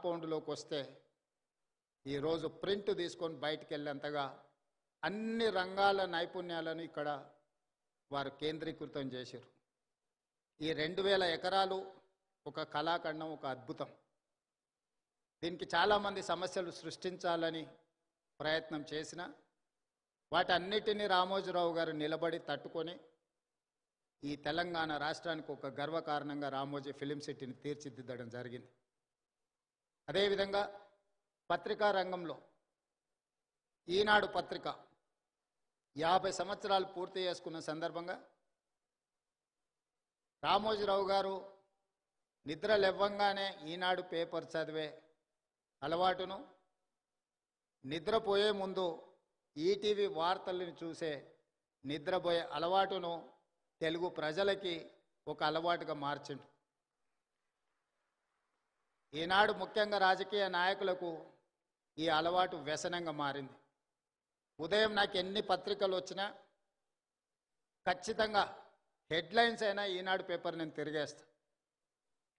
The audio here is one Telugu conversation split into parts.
కాంపౌండ్లోకి వస్తే ఈరోజు ప్రింట్ తీసుకొని బయటికి వెళ్ళేంతగా అన్ని రంగాల నైపుణ్యాలను ఇక్కడ వారు కేంద్రీకృతం చేశారు. ఈ 2000 ఎకరాలు ఒక కళాఖండం, ఒక అద్భుతం. దీనికి చాలామంది సమస్యలు సృష్టించాలని ప్రయత్నం చేసిన వాటన్నిటినీ రామోజీరావు గారు నిలబడి తట్టుకొని ఈ తెలంగాణ రాష్ట్రానికి ఒక గర్వకారణంగా రామోజీ ఫిలిం సిటీని తీర్చిదిద్దడం జరిగింది. అదేవిధంగా పత్రికా రంగంలో ఈనాడు పత్రిక 50 సంవత్సరాలు పూర్తి చేసుకున్న సందర్భంగా రామోజీరావు గారు నిద్ర లేవగానే ఈనాడు పేపర్ చదివే అలవాటును, నిద్రపోయే ముందు ఈటీవీ వార్తలను చూసే నిద్రపోయే అలవాటును తెలుగు ప్రజలకి ఒక అలవాటుగా మార్చిండు. ఈనాడు ముఖ్యంగా రాజకీయ నాయకులకు ఈ అలవాటు వ్యసనంగా మారింది. ఉదయం నాకు ఎన్ని పత్రికలు వచ్చినా ఖచ్చితంగా హెడ్లైన్స్ అయినా ఈనాడు పేపర్ నేను తిరిగేస్తా.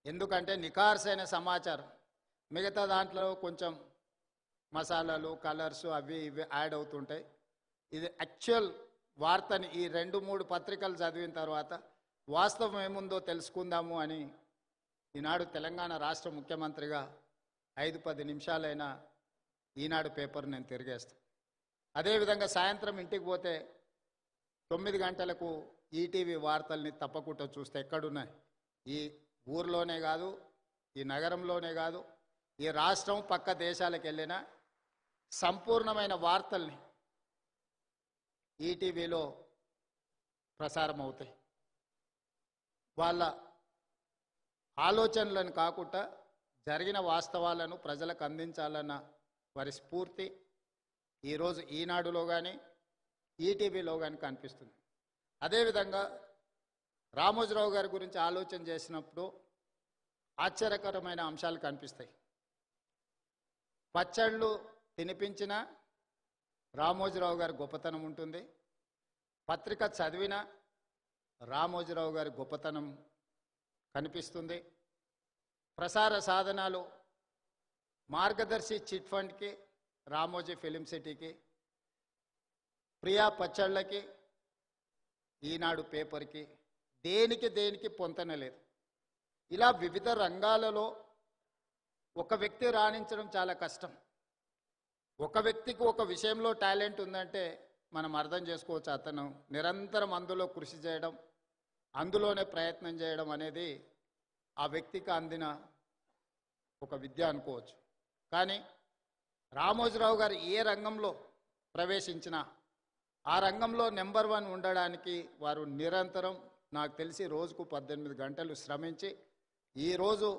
ఎందుకంటే నిఖార్సైన సమాచారం, మిగతా దాంట్లో కొంచెం మసాలాలు, కలర్స్ అవి ఇవి యాడ్ అవుతుంటాయి. ఇది యాక్చువల్ వార్తని ఈ 2-3 పత్రికలు చదివిన తర్వాత వాస్తవం ఏముందో తెలుసుకుందాము అని ఈనాడు తెలంగాణ రాష్ట్ర ముఖ్యమంత్రిగా 5-10 నిమిషాలైనా ఈనాడు పేపర్ నేను తిరిగేస్తాను. అదేవిధంగా సాయంత్రం ఇంటికి పోతే 9 గంటలకు ఈటీవీ వార్తల్ని తప్పకుండా చూస్తే ఎక్కడున్నాయి, ఈ ఊర్లోనే కాదు, ఈ నగరంలోనే కాదు, ఈ రాష్ట్రం పక్క దేశాలకు వెళ్ళిన సంపూర్ణమైన వార్తల్ని ఈటీవీలో ప్రసారం అవుతాయి. వాళ్ళ ఆలోచనలను కాకుండా జరిగిన వాస్తవాలను ప్రజలకు అందించాలన్న వారి స్ఫూర్తి ఈరోజు ఈనాడులో కానీ ఈటీవీలో కానీ కనిపిస్తుంది. అదేవిధంగా రామోజీరావు గారి గురించి ఆలోచన చేసినప్పుడు ఆశ్చర్యకరమైన అంశాలు కనిపిస్తాయి. పచ్చళ్ళు తినిపించిన రామోజీరావు గారి గొప్పతనం ఉంటుంది, పత్రిక చదివిన రామోజీరావు గారి గొప్పతనం కనిపిస్తుంది. ప్రసార సాధనాలు మార్గదర్శి చిట్ ఫండ్కి, రామోజీ ఫిలిం సిటీకి, ప్రియా పచ్చళ్ళకి, ఈనాడు పేపర్కి దేనికి పొంతన లేదు. ఇలా వివిధ రంగాలలో ఒక వ్యక్తి రాణించడం చాలా కష్టం. ఒక వ్యక్తికి ఒక విషయంలో టాలెంట్ ఉందంటే మనం అర్థం చేసుకోవచ్చు, అతను నిరంతరం అందులో కృషి చేయడం, అందులోనే ప్రయత్నం చేయడం అనేది ఆ వ్యక్తికి అందిన ఒక విద్య అనుకోవచ్చు. కానీ రామోజీరావు గారు ఏ రంగంలో ప్రవేశించినా ఆ రంగంలో నెంబర్ 1 ఉండడానికి వారు నిరంతరం, నాకు తెలిసి రోజుకు 18 గంటలు శ్రమించి ఈరోజు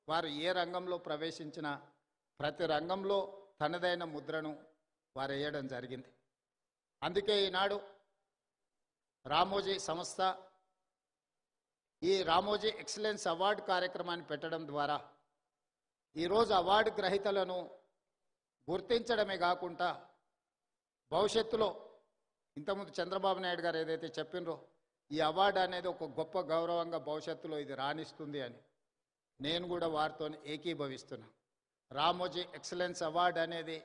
వారు ఏ రంగంలో ప్రవేశించినా ప్రతి రంగంలో తనదైన ముద్రను వారు వేయడం జరిగింది. అందుకే ఈనాడు రామోజీ సంస్థ ఈ రామోజీ ఎక్సలెన్స్ అవార్డు కార్యక్రమాన్ని పెట్టడం ద్వారా ఈరోజు అవార్డు గ్రహీతలను గుర్తించడమే కాకుండా భవిష్యత్తులో ఇంతకుముందు చంద్రబాబు నాయుడు గారు ఏదైతే చెప్పినరో ఈ అవార్డు అనేది ఒక గొప్ప గౌరవంగా భవిష్యత్తులో ఇది రాణిస్తుంది అని నేను కూడా వారితో ఏకీభవిస్తున్నా. రామోజీ ఎక్సలెన్స్ అవార్డు అనేది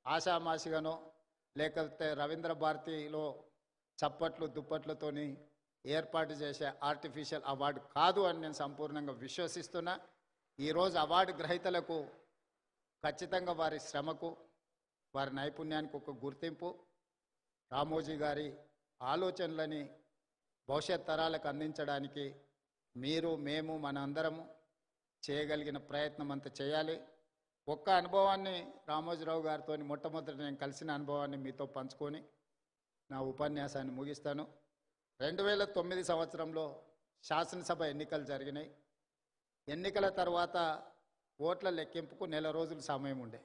ఆషామాషిగానో లేకపోతే రవీంద్ర భారతిలో చప్పట్లు దుప్పట్లతోని ఏర్పాటు చేసే ఆర్టిఫిషియల్ అవార్డు కాదు అని నేను సంపూర్ణంగా విశ్వసిస్తున్నా. ఈరోజు అవార్డు గ్రహీతలకు ఖచ్చితంగా వారి శ్రమకు, వారి నైపుణ్యానికి ఒక గుర్తింపు, రామోజీ గారి ఆలోచనలని భవిష్యత్ తరాలకు అందించడానికి మీరు, మేము, మన అందరము చేయగలిగిన ప్రయత్నం అంతా చేయాలి. ఒక్క అనుభవాన్ని రామోజీరావు గారితో మొట్టమొదటి నేను కలిసిన అనుభవాన్ని మీతో పంచుకొని నా ఉపన్యాసాన్ని ముగిస్తాను. 2009 సంవత్సరంలో శాసనసభ ఎన్నికలు జరిగినాయి. ఎన్నికల తర్వాత ఓట్ల లెక్కింపుకు 1 నెల రోజులు సమయం ఉండే.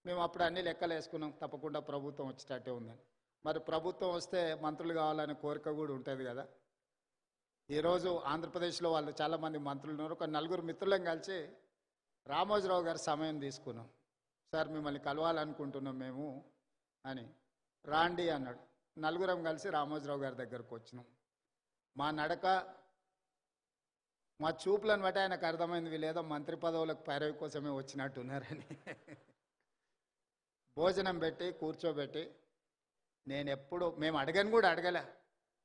మేము అప్పుడు అన్ని లెక్కలు వేసుకున్నాం, తప్పకుండా ప్రభుత్వం వచ్చేటట్టే ఉందని. మరి ప్రభుత్వం వస్తే మంత్రులు కావాలనే కోరిక కూడా ఉంటుంది కదా. ఈరోజు ఆంధ్రప్రదేశ్లో వాళ్ళు చాలామంది మంత్రులు ఉన్నారు. ఒక 4 మిత్రులను కలిసి రామోజీరావు గారి సమయం తీసుకున్నాం. సార్ మిమ్మల్ని కలవాలనుకుంటున్నాం మేము అని. రాండి అన్నాడు. 4 కలిసి రామోజీరావు గారి దగ్గరకు వచ్చినాం. మా నడక మా చూపులను బట్టి ఆయనకు అర్థమైంది వీళ్ళేదో మంత్రి పదవులకు పైరవి కోసమే వచ్చినట్టున్నారని. భోజనం పెట్టి కూర్చోబెట్టి మేము అడగను కూడా అడగలే,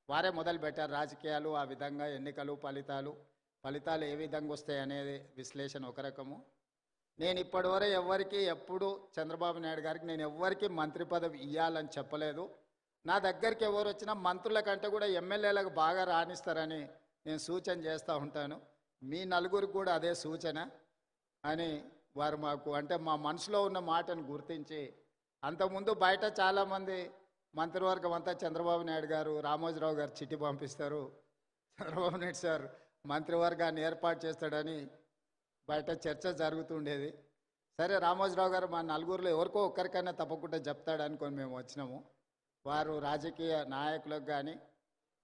వారే మొదలు పెట్టారు రాజకీయాలు, ఆ విధంగా ఎన్నికలు, ఫలితాలు ఏ విధంగా వస్తాయి అనేది విశ్లేషణ ఒక రకము. నేను ఇప్పటివరకు ఎవరికి ఎప్పుడు చంద్రబాబు నాయుడు గారికి నేను ఎవరికి మంత్రి పదవి ఇవ్వాలని చెప్పలేదు. నా దగ్గరికి ఎవరు వచ్చినా మంత్రుల కంటే కూడా ఎమ్మెల్యేలకు బాగా రాణిస్తారని నేను సూచన చేస్తూ ఉంటాను. మీ నలుగురికి కూడా అదే సూచన అని వారు మాకు అంటే మా మనసులో ఉన్న మాటను గుర్తించి, అంతకుముందు బయట చాలామంది మంత్రివర్గం అంతా చంద్రబాబు నాయుడు గారు, రామోజీరావు గారు చిట్టి పంపిస్తారు, చంద్రబాబు నాయుడు సార్ మంత్రివర్గాన్ని ఏర్పాటు చేస్తాడని బయట చర్చ జరుగుతుండేది. సరే రామోజీరావు గారు మా నలుగురిలో ఎవరికో ఒక్కరికైనా తప్పకుండా చెప్తాడనుకొని మేము వచ్చినాము. వారు రాజకీయ నాయకులకు కానీ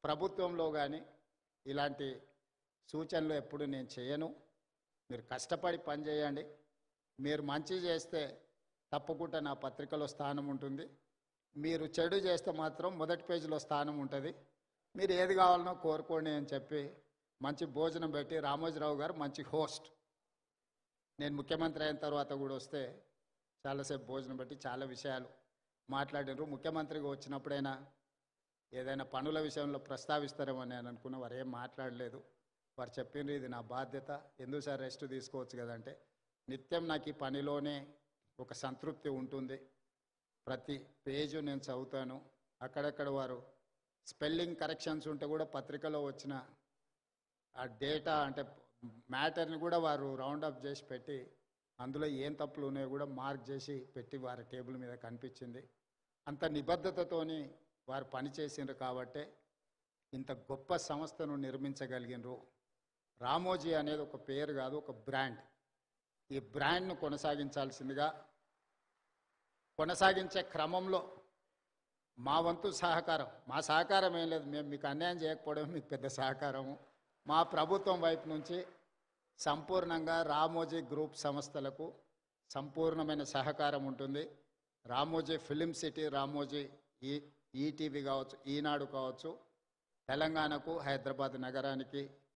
ప్రభుత్వంలో కానీ ఇలాంటి సూచనలు ఎప్పుడు నేను చేయను. మీరు కష్టపడి పనిచేయండి, మీరు మంచి చేస్తే తప్పకుండా నా పత్రికలో స్థానం ఉంటుంది, మీరు చెడు చేస్తే మాత్రం మొదటి పేజీలో స్థానం ఉంటుంది, మీరు ఏది కావాలనో కోరుకోండి అని చెప్పి మంచి భోజనం పెట్టి, రామోజీరావు గారు మంచి హోస్ట్, నేను ముఖ్యమంత్రి అయిన తర్వాత కూడా వస్తే చాలాసేపు భోజనం పెట్టి చాలా విషయాలు మాట్లాడినారు. ముఖ్యమంత్రిగా వచ్చినప్పుడైనా ఏదైనా పనుల విషయంలో ప్రస్తావిస్తారేమో నేను అనుకున్నా, వారు ఏం మాట్లాడలేదు. వారు చెప్పిండ్రు ఇది నా బాధ్యత, ఎందుకు సార్ రెస్ట్ తీసుకోవచ్చు కదంటే, నిత్యం నాకు ఈ పనిలోనే ఒక సంతృప్తి ఉంటుంది, ప్రతి పేజు నేను చదువుతాను. అక్కడక్కడ వారు స్పెల్లింగ్ కరెక్షన్స్ ఉంటే కూడా పత్రికలో వచ్చిన ఆ డేటా అంటే మ్యాటర్ని కూడా వారు రౌండప్ చేసి పెట్టి, అందులో ఏం తప్పులు ఉన్నాయో కూడా మార్క్ చేసి పెట్టి వారి టేబుల్ మీద కనిపించింది. అంత నిబద్ధతతోని వారు పనిచేసిండ్రు కాబట్టే ఇంత గొప్ప సంస్థను నిర్మించగలిగినరు. రామోజీ అనేది ఒక పేరు కాదు, ఒక బ్రాండ్. ఈ బ్రాండ్ను కొనసాగించే క్రమంలో మా వంతు సహకారం, మా సహకారం ఏం లేదు, మేము మీకు అన్యాయం చేయకపోవడం మీకు పెద్ద సహకారము. మా ప్రభుత్వం వైపు నుంచి సంపూర్ణంగా రామోజీ గ్రూప్ సంస్థలకు సంపూర్ణమైన సహకారం ఉంటుంది. Ramoji film city, Ramoji ETV కావచ్చు, ఈనాడు కావచ్చు, తెలంగాణకు హైదరాబాద్ నగరానికి